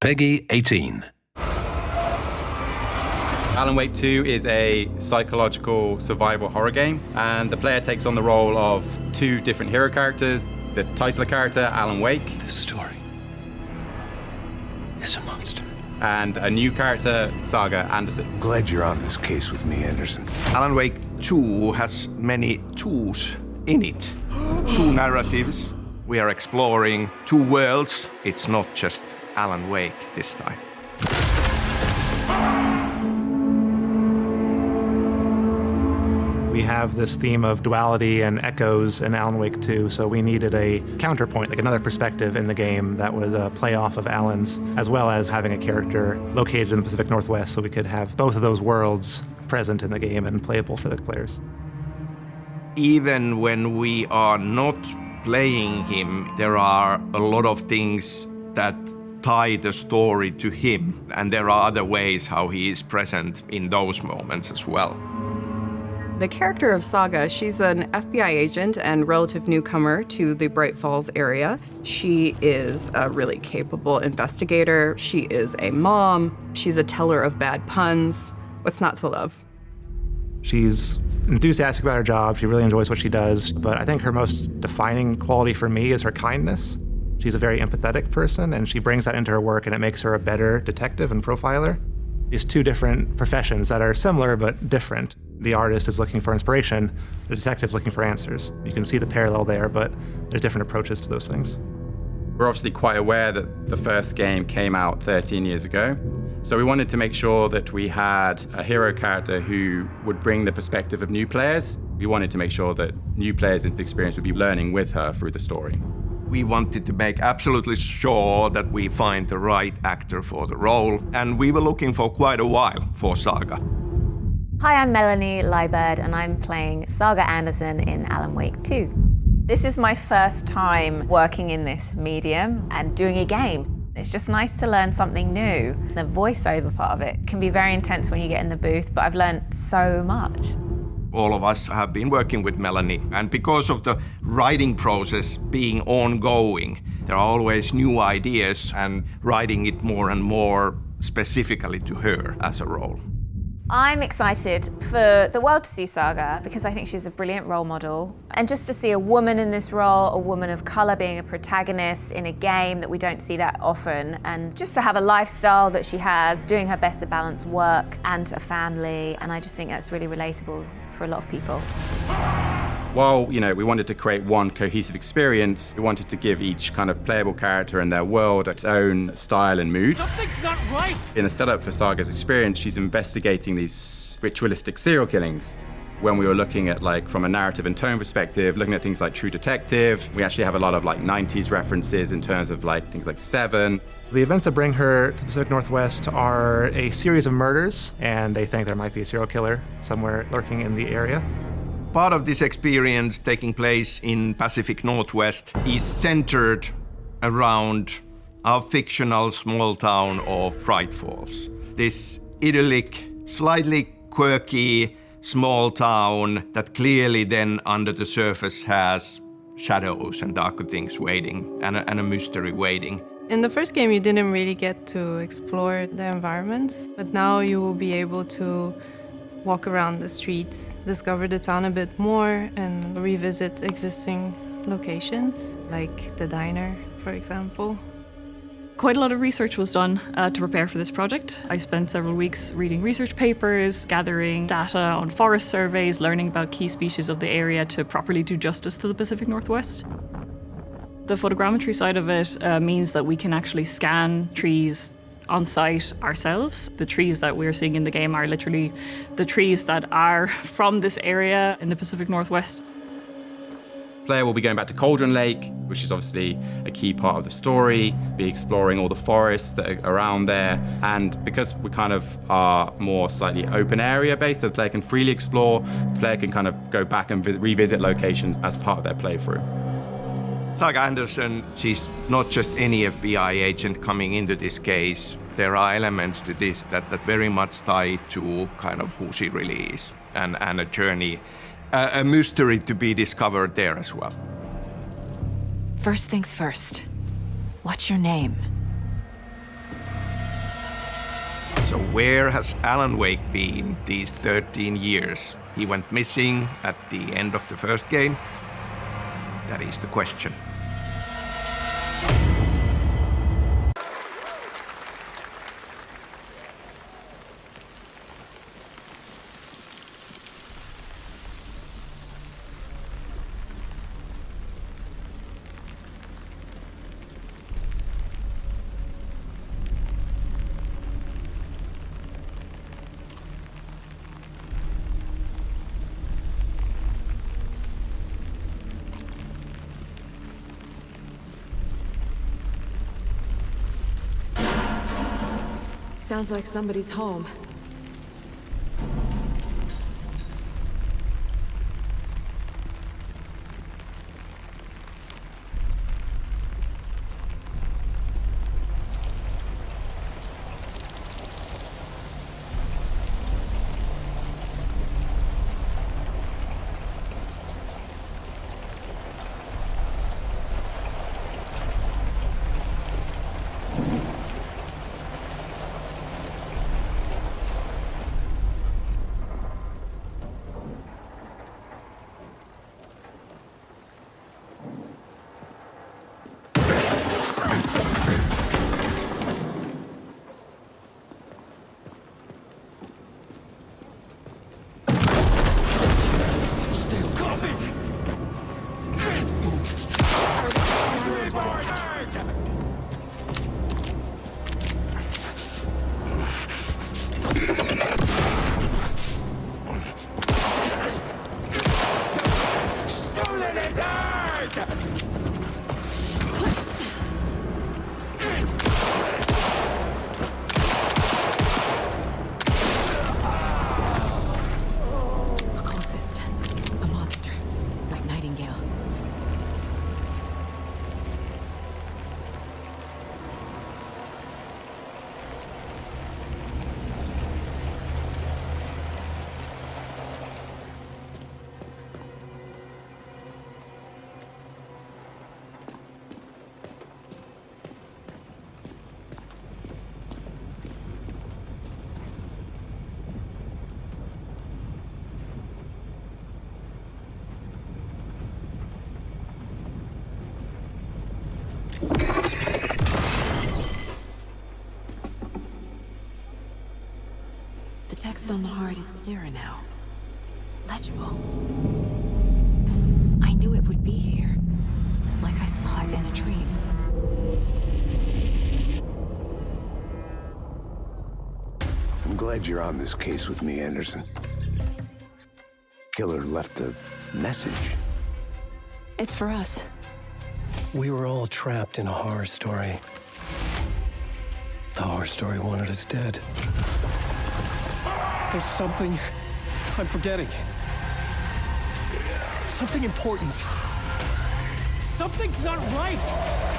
Peggy 18. Alan Wake 2 is a psychological survival horror game, and the player takes on the role of two different hero characters. The titular character, Alan Wake. This story is a monster. And a new character, Saga Anderson. Glad you're on this case with me, Anderson. Alan Wake 2 has many twos in it. Two narratives. We are exploring two worlds. It's not just Alan Wake this time. We have this theme of duality and echoes in Alan Wake 2, so we needed a counterpoint, like another perspective in the game that was a play off of Alan's, as well as having a character located in the Pacific Northwest, so we could have both of those worlds present in the game and playable for the players. Even when we are not playing him, there are a lot of things that tie the story to him, and there are other ways how he is present in those moments as well. The character of Saga, she's an FBI agent and relative newcomer to the Bright Falls area. She is a really capable investigator. She is a mom. She's a teller of bad puns. What's not to love? She's enthusiastic about her job. She really enjoys what she does, but I think her most defining quality for me is her kindness. She's a very empathetic person, and she brings that into her work, and it makes her a better detective and profiler. These two different professions that are similar but different. The artist is looking for inspiration, the detective's looking for answers. You can see the parallel there, but there's different approaches to those things. We're obviously quite aware that the first game came out 13 years ago. So we wanted to make sure that we had a hero character who would bring the perspective of new players. We wanted to make sure that new players into the experience would be learning with her through the story. We wanted to make absolutely sure that we find the right actor for the role, and we were looking for quite a while for Saga. Hi, I'm Melanie Liebird, and I'm playing Saga Anderson in Alan Wake 2. This is my first time working in this medium and doing a game. It's just nice to learn something new. The voiceover part of it can be very intense when you get in the booth, but I've learned so much. All of us have been working with Melanie, and because of the writing process being ongoing, there are always new ideas and writing it more and more specifically to her as a role. I'm excited for the world to see Saga because I think she's a brilliant role model. And just to see a woman in this role, a woman of colour being a protagonist in a game that we don't see that often, and just to have a lifestyle that she has, doing her best to balance work and a family, and I just think that's really relatable for a lot of people. While, we wanted to create one cohesive experience, we wanted to give each kind of playable character and their world its own style and mood. Something's not right! In the setup for Saga's experience, she's investigating these ritualistic serial killings. When we were looking at, from a narrative and tone perspective, looking at things like True Detective, we actually have a lot of 90s references in terms of things like Seven. The events that bring her to the Pacific Northwest are a series of murders, and they think there might be a serial killer somewhere lurking in the area. Part of this experience taking place in Pacific Northwest is centered around our fictional small town of Bright Falls. This idyllic, slightly quirky small town that clearly then under the surface has shadows and darker things waiting and a mystery waiting. In the first game, you didn't really get to explore the environments, but now you will be able to walk around the streets, discover the town a bit more, and revisit existing locations, like the diner, for example. Quite a lot of research was done to prepare for this project. I spent several weeks reading research papers, gathering data on forest surveys, learning about key species of the area to properly do justice to the Pacific Northwest. The photogrammetry side of it means that we can actually scan trees on site ourselves. The trees that we're seeing in the game are literally the trees that are from this area in the Pacific Northwest. Player will be going back to Cauldron Lake, which is obviously a key part of the story, be exploring all the forests that are around there. And because we kind of are more slightly open area based, so the player can freely explore, the player can kind of go back and revisit locations as part of their playthrough. Saga Anderson, she's not just any FBI agent coming into this case. There are elements to this that very much tie to kind of who she really is and a journey, a mystery to be discovered there as well. First things first. What's your name? So where has Alan Wake been these 13 years? He went missing at the end of the first game? That is the question. Sounds like somebody's home. The text on the heart is clearer now. Legible. I knew it would be here, like I saw it in a dream. I'm glad you're on this case with me, Anderson. Killer left a message. It's for us. We were all trapped in a horror story. The horror story wanted us dead. There's something I'm forgetting. Something important. Something's not right!